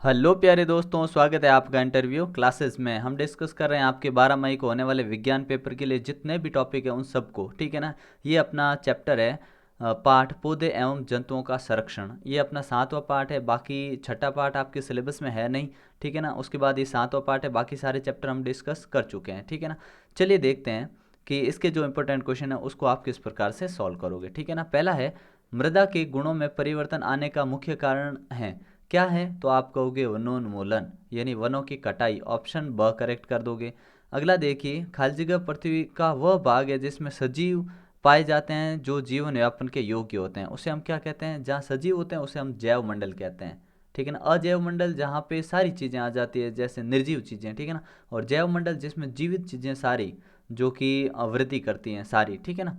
Hello प्यारे दोस्तों, स्वागत है आपका इंटरव्यू क्लासेस में। हम डिस्कस कर रहे हैं आपके 12 मई को होने वाले विज्ञान पेपर के लिए जितने भी टॉपिक हैं उन सबको, ठीक है ना। ये अपना चैप्टर है पाठ पौधे एवं जंतुओं का संरक्षण। ये अपना 7वां पार्ट है, बाकी छठा पार्ट आपके सिलेबस में है नहीं, ठीक है ना। उसके बाद ये 7वां पार्ट है, बाकी सारे चैप्टर हम डिस्कस कर चुके हैं, ठीक है ना। चलिए देखते हैं कि इसके जो इंपॉर्टेंट क्वेश्चन है उसको आप किस प्रकार से सॉल्व करोगे, ठीक है ना। पहला है, मृदा के गुणों में परिवर्तन आने का मुख्य कारण है, क्या है? तो आप कहोगे वनोन्मूलन, यानी वनों की कटाई। ऑप्शन ब करेक्ट कर दोगे। अगला देखिए, खाली जगह पृथ्वी का वह भाग है जिसमें सजीव पाए जाते हैं जो जीवन यापन के योग्य होते हैं, उसे हम क्या कहते हैं? जहाँ सजीव होते हैं उसे हम जैव मंडल कहते हैं, ठीक है ना। अजैव मंडल जहाँ पे सारी चीज़ें आ जाती है, जैसे निर्जीव चीज़ें, ठीक है ना। और जैव मंडल जिसमें जीवित चीज़ें सारी, जो कि वृद्धि करती हैं सारी, ठीक है ना।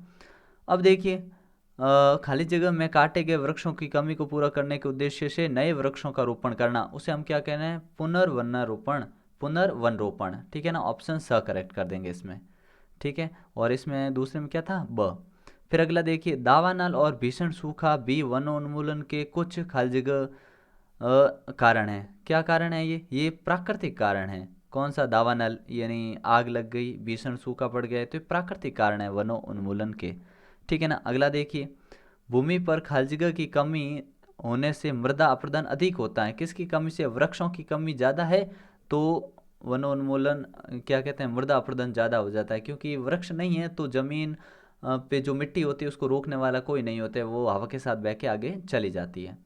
अब देखिए, खाली जगह में काटे गए वृक्षों की कमी को पूरा करने के उद्देश्य से नए वृक्षों का रोपण करना, उसे हम क्या कह रहे हैं? पुनर्वनारोपण, पुनर्वनरोपण, ठीक है ना। ऑप्शन स करेक्ट कर देंगे इसमें, ठीक है। और इसमें दूसरे में क्या था? ब। फिर अगला देखिए, दावानल और भीषण सूखा भी वनोन्मूलन के कुछ खाली जगह कारण है। क्या कारण है? ये प्राकृतिक कारण है। कौन सा? दावानल, यानी आग लग गई, भीषण सूखा पड़ गया, तो ये प्राकृतिक कारण है वनों उन्मूलन के, ठीक है ना। अगला देखिए, भूमि पर खाली जगह की कमी होने से मृदा अपरदन अधिक होता है। किसकी कमी से? वृक्षों की कमी ज़्यादा है तो वनोन्मूलन, क्या कहते हैं, मृदा अपरदन ज़्यादा हो जाता है, क्योंकि वृक्ष नहीं है तो ज़मीन पे जो मिट्टी होती है उसको रोकने वाला कोई नहीं होता है, वो हवा के साथ बह के आगे चली जाती है।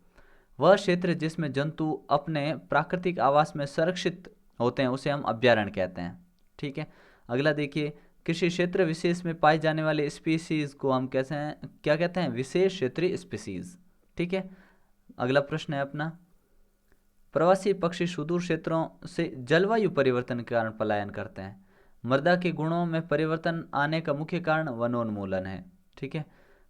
वह क्षेत्र जिसमें जंतु अपने प्राकृतिक आवास में संरक्षित होते हैं उसे हम अभयारण्य कहते हैं, ठीक है। अगला देखिए, कृषि क्षेत्र विशेष में पाए जाने वाले स्पीसीज को हम कैसे हैं, क्या कहते हैं? विशेष क्षेत्रीय स्पीसीज, ठीक है। अगला प्रश्न है अपना, प्रवासी पक्षी सुदूर क्षेत्रों से जलवायु परिवर्तन के कारण पलायन करते हैं। मृदा के गुणों में परिवर्तन आने का मुख्य कारण वनोन्मूलन है, ठीक है।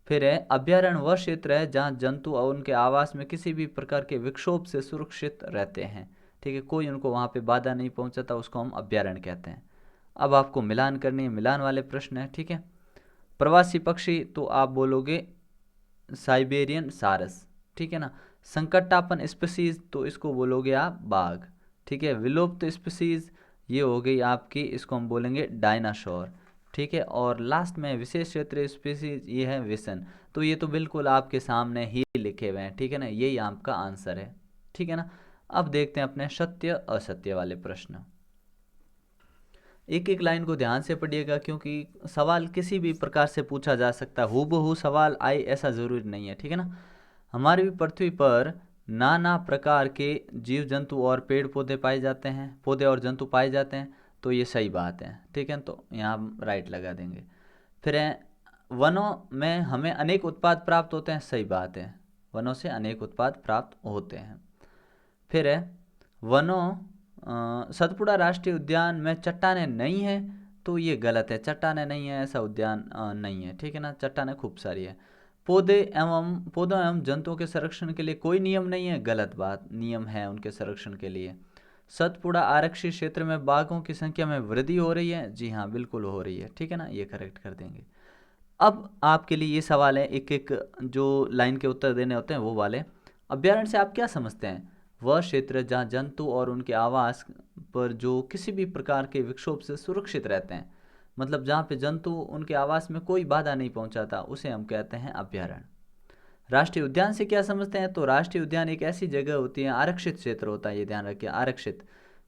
फिर है, अभयारण्य वह क्षेत्र है जहाँ जंतु और उनके आवास में किसी भी प्रकार के विक्षोभ से सुरक्षित रहते हैं, ठीक है। कोई उनको वहाँ पे बाधा नहीं पहुँचाता, उसको हम अभयारण्य कहते हैं। अब आपको मिलान करनी है, मिलान वाले प्रश्न है, ठीक है। प्रवासी पक्षी तो आप बोलोगे साइबेरियन सारस, ठीक है ना। संकटापन स्पीसीज तो इसको बोलोगे आप बाघ, ठीक है। विलुप्त स्पीसीज ये हो गई आपकी, इसको हम बोलेंगे डायनासोर, ठीक है। और लास्ट में विशेष क्षेत्रीय स्पीसीज ये है विसन। तो ये तो बिल्कुल आपके सामने ही लिखे हुए हैं, ठीक है ना, यही आपका आंसर है, ठीक है ना। अब देखते हैं अपने सत्य असत्य वाले प्रश्न। एक एक लाइन को ध्यान से पढ़िएगा, क्योंकि सवाल किसी भी प्रकार से पूछा जा सकता है, हूबहू सवाल आए ऐसा ज़रूरी नहीं है, ठीक है ना। हमारी पृथ्वी पर नाना प्रकार के जीव जंतु और पेड़ पौधे पाए जाते हैं, पौधे और जंतु पाए जाते हैं, तो ये सही बात है, ठीक है। तो यहाँ हम राइट लगा देंगे। फिर है, वनों में हमें अनेक उत्पाद प्राप्त होते हैं, सही बात है, वनों से अनेक उत्पाद प्राप्त होते हैं। फिर है, वनों सतपुड़ा राष्ट्रीय उद्यान में चट्टानें नहीं है, तो ये गलत है, चट्टानें नहीं है, ऐसा उद्यान नहीं है, ठीक है ना। चट्टानें खूब सारी है। पौधों एवं जंतुओं के संरक्षण के लिए कोई नियम नहीं है, गलत बात, नियम है उनके संरक्षण के लिए। सतपुड़ा आरक्षित क्षेत्र में बाघों की संख्या में वृद्धि हो रही है, जी हाँ बिल्कुल हो रही है, ठीक है ना, ये करेक्ट कर देंगे। अब आपके लिए ये सवाल है, एक एक जो लाइन के उत्तर देने होते हैं वो वाले। अभ्यारण्य से आप क्या समझते हैं? वह क्षेत्र जहाँ जंतु और उनके आवास पर जो किसी भी प्रकार के विक्षोभ से सुरक्षित रहते हैं, मतलब जहाँ पे जंतु उनके आवास में कोई बाधा नहीं पहुँचाता, उसे हम कहते हैं अभ्यारण्य। राष्ट्रीय उद्यान से क्या समझते हैं? तो राष्ट्रीय उद्यान एक ऐसी जगह होती है, आरक्षित क्षेत्र होता है, ये ध्यान रखिए, आरक्षित,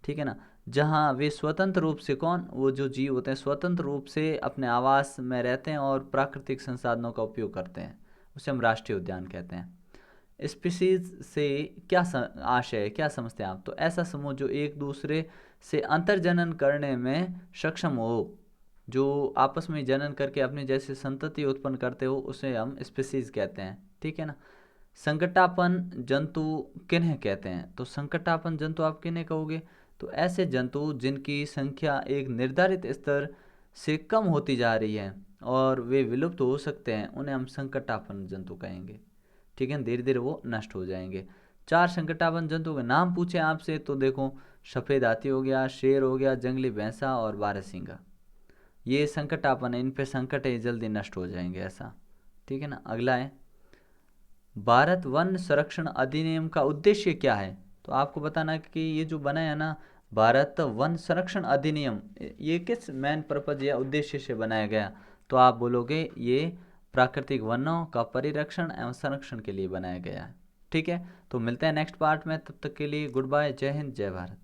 ठीक है ना, जहाँ वे स्वतंत्र रूप से, कौन? वो जो जीव होते हैं स्वतंत्र रूप से अपने आवास में रहते हैं और प्राकृतिक संसाधनों का उपयोग करते हैं, उसे हम राष्ट्रीय उद्यान कहते हैं। स्पीसीज से क्या आशय है, क्या समझते हैं आप? तो ऐसा समूह जो एक दूसरे से अंतर्जनन करने में सक्षम हो, जो आपस में जनन करके अपनी जैसे संतति उत्पन्न करते हो, उसे हम स्पीसीज कहते हैं, ठीक है ना। संकटापन जंतु किन्हें कहते हैं? तो संकटापन जंतु आप किन्हें कहोगे? तो ऐसे जंतु जिनकी संख्या एक निर्धारित स्तर से कम होती जा रही है और वे विलुप्त हो सकते हैं, उन्हें हम संकटापन जंतु कहेंगे, ठीक है। धीरे धीरे वो नष्ट हो जाएंगे। 4 संकटापन जंतु के नाम पूछे आपसे तो देखो, सफ़ेद हाथी हो गया, शेर हो गया, जंगली भैंसा और बारहसिंगा, ये संकटापन है, इन पे संकट है, जल्दी नष्ट हो जाएंगे ऐसा, ठीक है ना। अगला है, भारत वन संरक्षण अधिनियम का उद्देश्य क्या है? तो आपको बताना है कि ये जो बना है ना भारत वन संरक्षण अधिनियम, ये किस मेन पर्पज या उद्देश्य से बनाया गया, तो आप बोलोगे ये प्राकृतिक वनों का परिरक्षण एवं संरक्षण के लिए बनाया गया है। ठीक है, तो मिलते हैं नेक्स्ट पार्ट में, तब तक के लिए गुड बाय, जय हिंद, जय भारत।